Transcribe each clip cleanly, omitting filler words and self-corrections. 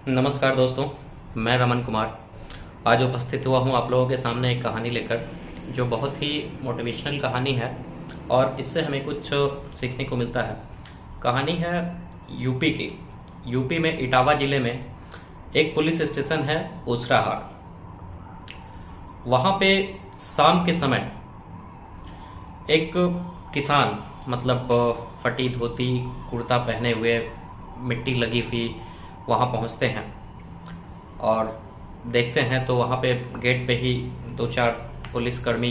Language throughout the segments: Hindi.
नमस्कार दोस्तों, मैं रमन कुमार आज उपस्थित हुआ हूँ आप लोगों के सामने एक कहानी लेकर जो बहुत ही मोटिवेशनल कहानी है और इससे हमें कुछ सीखने को मिलता है। कहानी है यूपी की। यूपी में इटावा ज़िले में एक पुलिस स्टेशन है उसराहार। वहाँ पे शाम के समय एक किसान मतलब फटी धोती कुर्ता पहने हुए मिट्टी लगी हुई वहाँ पहुँचते हैं और देखते हैं तो वहाँ पे गेट पे ही दो चार पुलिसकर्मी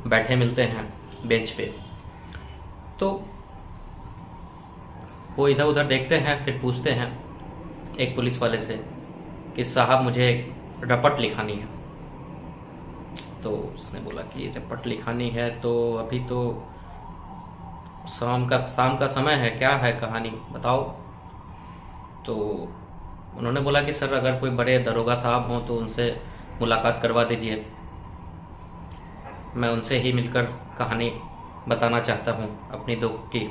बैठे मिलते हैं बेंच पे। तो वो इधर उधर देखते हैं, फिर पूछते हैं एक पुलिस वाले से कि साहब मुझे रपट लिखानी है। तो उसने बोला कि रपट लिखानी है तो अभी तो शाम का समय है, क्या है कहानी बताओ। तो उन्होंने बोला कि सर अगर कोई बड़े दरोगा साहब हों तो उनसे मुलाकात करवा दीजिए, मैं उनसे ही मिलकर कहानी बताना चाहता हूँ अपनी दुख की।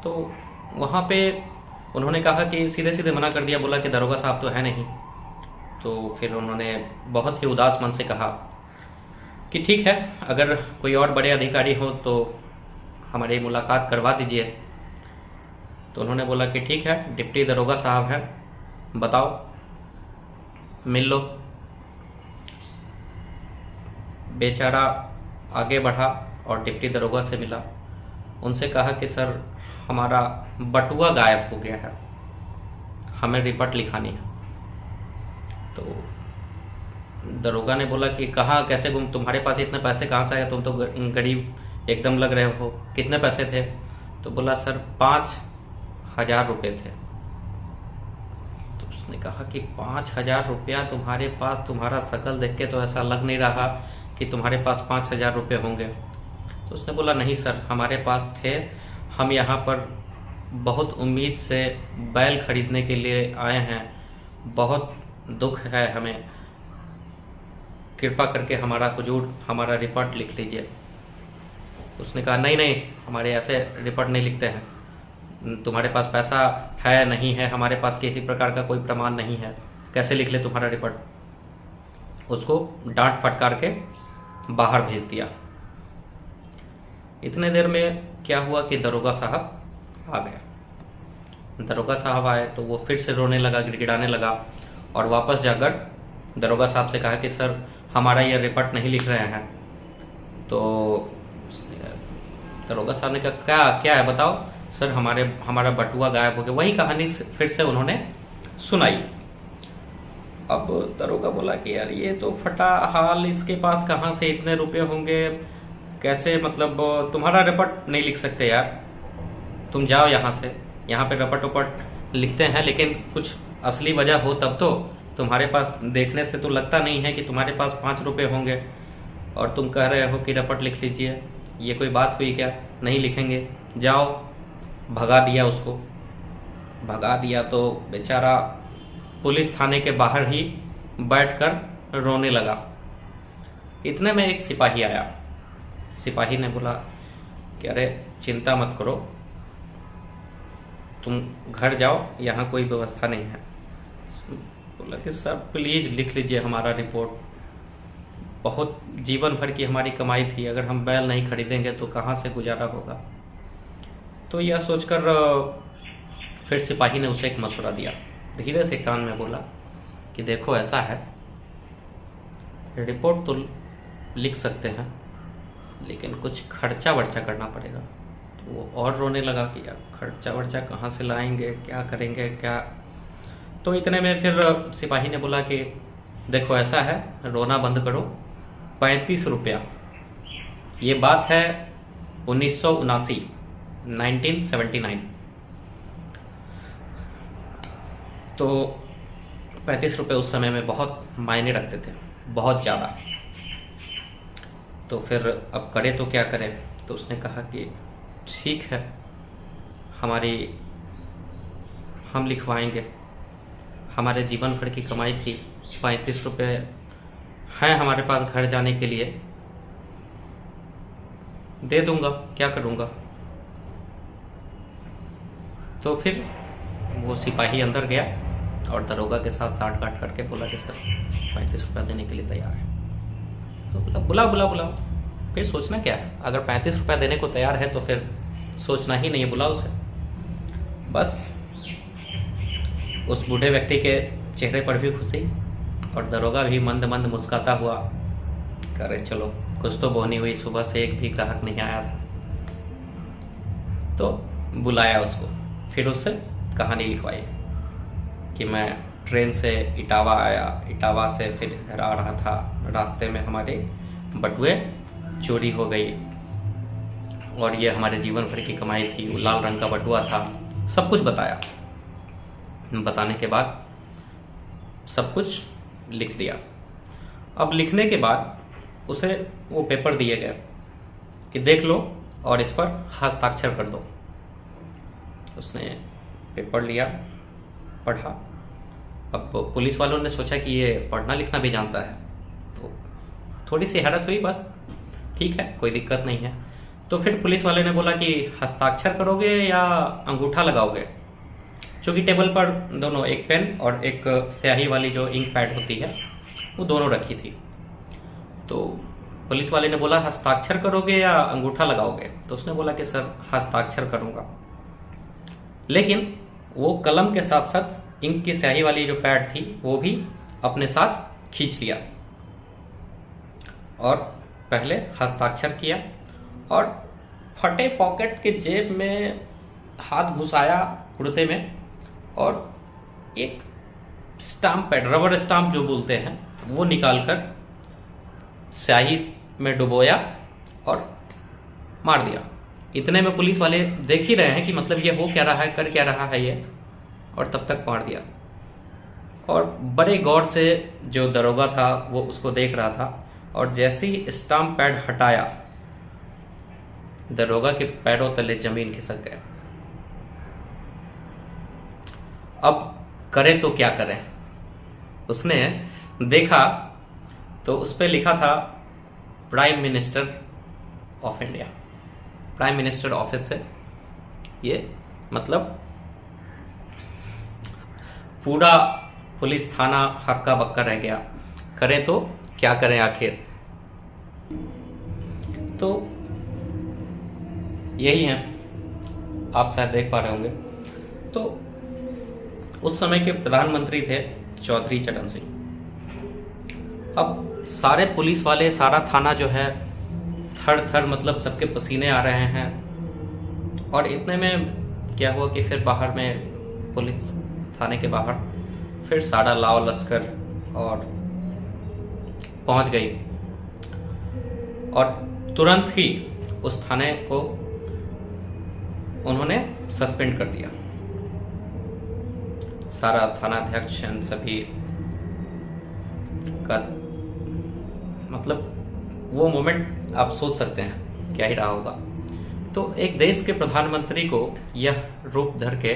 तो वहाँ पे उन्होंने कहा कि सीधे सीधे मना कर दिया, बोला कि दरोगा साहब तो है नहीं। तो फिर उन्होंने बहुत ही उदास मन से कहा कि ठीक है, अगर कोई और बड़े अधिकारी हो तो हमारी मुलाकात करवा दीजिए। तो उन्होंने बोला कि ठीक है, डिप्टी दरोगा साहब हैं, बताओ मिल लो। बेचारा आगे बढ़ा और डिप्टी दरोगा से मिला। उनसे कहा कि सर हमारा बटुआ गायब हो गया है, हमें रिपोर्ट लिखानी है। तो दरोगा ने बोला कि कहाँ कैसे गुम, तुम्हारे पास इतने पैसे कहाँ से आए, तुम तो गरीब एकदम लग रहे हो, कितने पैसे थे। तो बोला सर 5,000 रुपये थे। तो उसने कहा कि 5,000 रुपया तुम्हारे पास, तुम्हारा शकल देख के तो ऐसा लग नहीं रहा कि तुम्हारे पास 5,000 रुपये होंगे। तो उसने बोला नहीं सर हमारे पास थे, हम यहाँ पर बहुत उम्मीद से बैल खरीदने के लिए आए हैं, बहुत दुख है हमें, कृपा करके हमारा हुजूर हमारा रिपोर्ट लिख लीजिए। उसने कहा नहीं नहीं, हमारे ऐसे रिपोर्ट नहीं लिखते हैं, तुम्हारे पास पैसा है नहीं है, हमारे पास किसी प्रकार का कोई प्रमाण नहीं है, कैसे लिख ले तुम्हारा रिपोर्ट। उसको डांट फटकार के बाहर भेज दिया। इतने देर में क्या हुआ कि दरोगा साहब आ गए। दरोगा साहब आए तो वो फिर से रोने लगा, गिड़गिड़ाने लगा और वापस जाकर दरोगा साहब से कहा कि सर हमारा ये रिपोर्ट नहीं लिख रहे हैं। तो दरोगा साहब ने कहा क्या क्या है बताओ। सर हमारा बटुआ गायब हो गया। वही कहानी फिर से उन्होंने सुनाई। अब दरोगा बोला कि यार ये तो फटा हाल, इसके पास कहाँ से इतने रुपए होंगे, कैसे मतलब तुम्हारा रिपोर्ट नहीं लिख सकते यार, तुम जाओ यहाँ से, यहाँ पे रपट उपट लिखते हैं लेकिन कुछ असली वजह हो तब तो। तुम्हारे पास देखने से तो लगता नहीं है कि तुम्हारे पास 5 रुपये होंगे और तुम कह रहे हो कि रपट लिख लीजिए, ये कोई बात हुई क्या, नहीं लिखेंगे, जाओ। भगा दिया उसको। भगा दिया तो बेचारा पुलिस थाने के बाहर ही बैठकर रोने लगा। इतने में एक सिपाही आया। सिपाही ने बोला कि अरे चिंता मत करो, तुम घर जाओ, यहाँ कोई व्यवस्था नहीं है। बोला कि सर प्लीज लिख लीजिए हमारा रिपोर्ट, बहुत जीवन भर की हमारी कमाई थी, अगर हम बैल नहीं खरीदेंगे तो कहाँ से गुजारा होगा। तो यह सोचकर फिर सिपाही ने उसे एक मशवरा दिया, धीरे से कान में बोला कि देखो ऐसा है, रिपोर्ट तो लिख सकते हैं लेकिन कुछ खर्चा वर्चा करना पड़ेगा। तो वो और रोने लगा कि यार खर्चा वर्चा कहाँ से लाएंगे, क्या करेंगे क्या। तो इतने में फिर सिपाही ने बोला कि देखो ऐसा है, रोना बंद करो, 35 रुपया, ये बात है 1979, 1979। तो 35 रुपये उस समय में बहुत मायने रखते थे, बहुत ज़्यादा। तो फिर अब करे तो क्या करें। तो उसने कहा कि ठीक है, हम लिखवाएंगे, हमारे जीवन भर की कमाई थी, 35 रुपये हैं हमारे पास घर जाने के लिए, दे दूंगा, क्या करूंगा। तो फिर वो सिपाही अंदर गया और दरोगा के साथ साठ गांठ करके बोला कि सर 35 रुपया देने के लिए तैयार है। तो बोला बुलाओ। फिर सोचना क्या है, अगर 35 रुपया देने को तैयार है तो फिर सोचना ही नहीं है, बुलाओ उसे। बस उस बूढ़े व्यक्ति के चेहरे पर भी खुशी और दरोगा भी मंद मंद मुस्कुराता हुआ करे चलो कुछ तो बोहनी हुई, सुबह से एक भी ग्राहक नहीं आया था। तो बुलाया उसको, फिर उससे कहानी लिखवाई कि मैं ट्रेन से इटावा आया, इटावा से फिर इधर आ रहा था, रास्ते में हमारे बटुए चोरी हो गई और ये हमारे जीवन भर की कमाई थी, वो लाल रंग का बटुआ था। सब कुछ बताया। बताने के बाद सब कुछ लिख दिया। अब लिखने के बाद उसे वो पेपर दिए गए कि देख लो और इस पर हस्ताक्षर कर दो। उसने पेपर लिया, पढ़ा। अब पुलिस वालों ने सोचा कि ये पढ़ना लिखना भी जानता है, तो थोड़ी सी हैरत हुई, बस ठीक है कोई दिक्कत नहीं है। तो फिर पुलिस वाले ने बोला कि हस्ताक्षर करोगे या अंगूठा लगाओगे, चूँकि टेबल पर दोनों, एक पेन और एक स्याही वाली जो इंक पैड होती है वो दोनों रखी थी। तो पुलिस वाले ने बोला हस्ताक्षर करोगे या अंगूठा लगाओगे, तो उसने बोला कि सर हस्ताक्षर करूंगा। लेकिन वो कलम के साथ साथ इंक की स्याही वाली जो पैड थी वो भी अपने साथ खींच लिया और पहले हस्ताक्षर किया और फटे पॉकेट के जेब में हाथ घुसाया कुर्ते में और एक स्टाम्प पैड, रबर स्टाम्प जो बोलते हैं, वो निकालकर स्याही में डुबोया और मार दिया। इतने में पुलिस वाले देख ही रहे हैं कि मतलब ये हो क्या रहा है, कर क्या रहा है ये, और तब तक मार दिया। और बड़े गौर से जो दरोगा था वो उसको देख रहा था और जैसे ही स्टाम्प पैड हटाया दरोगा के पैरों तले जमीन खिसक गए। अब करे तो क्या करें, उसने देखा तो उस पर लिखा था prime minister of India. Prime minister office से ये मतलब पूरा पुलिस थाना हक्का बक्का रह गया, करें तो क्या करें आखिर। तो यही है, आप शायद देख पा रहे होंगे। तो उस समय के प्रधानमंत्री थे चौधरी चरण सिंह। अब सारे पुलिस वाले, सारा थाना जो है थर थर मतलब सबके पसीने आ रहे हैं। और इतने में क्या हुआ कि फिर बाहर में पुलिस थाने के बाहर फिर सारा लाव लश्कर और पहुंच गई और तुरंत ही उस थाने को उन्होंने सस्पेंड कर दिया। सारा थानाध्यक्ष सभी का मतलब वो मोमेंट आप सोच सकते हैं क्या ही रहा होगा। तो एक देश के प्रधानमंत्री को यह रूप धर के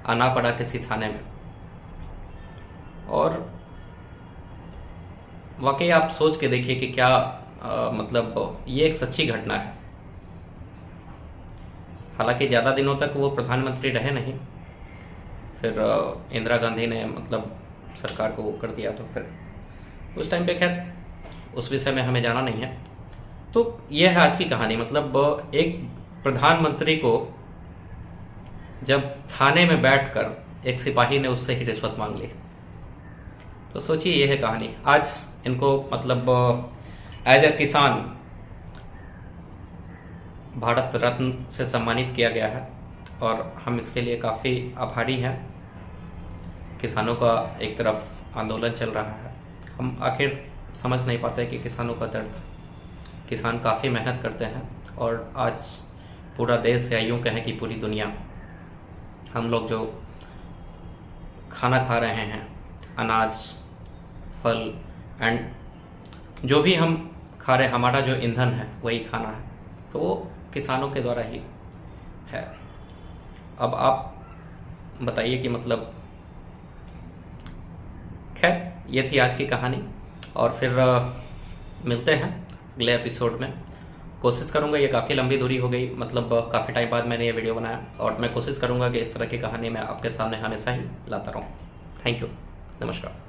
आना पड़ा किसी थाने में, और वाकई आप सोच के देखिए कि क्या मतलब ये एक सच्ची घटना है। हालांकि ज़्यादा दिनों तक वो प्रधानमंत्री रहे नहीं, फिर इंदिरा गांधी ने मतलब सरकार को वो कर दिया, तो फिर उस टाइम पे खैर उस विषय में हमें जाना नहीं है। तो यह है आज की कहानी। मतलब एक प्रधानमंत्री को जब थाने में बैठकर एक सिपाही ने उससे ही रिश्वत मांग ली, तो सोचिए यह है कहानी। आज इनको मतलब एज ए किसान भारत रत्न से सम्मानित किया गया है और हम इसके लिए काफ़ी आभारी हैं। किसानों का एक तरफ आंदोलन चल रहा है, हम आखिर समझ नहीं पाते कि किसानों का दर्द। किसान काफ़ी मेहनत करते हैं और आज पूरा देश या यूँ कहें कि पूरी दुनिया, हम लोग जो खाना खा रहे हैं, अनाज, फल एंड जो भी हम खा रहे हैं, हमारा जो ईंधन है वही खाना है, तो वो किसानों के द्वारा ही है। अब आप बताइए कि मतलब खैर ये थी आज की कहानी, और फिर मिलते हैं अगले एपिसोड में। कोशिश करूंगा, ये काफ़ी लंबी दूरी हो गई, मतलब काफ़ी टाइम बाद मैंने ये वीडियो बनाया, और मैं कोशिश करूंगा कि इस तरह की कहानी मैं आपके सामने हमेशा ही लाता रहूं। थैंक यू, नमस्कार।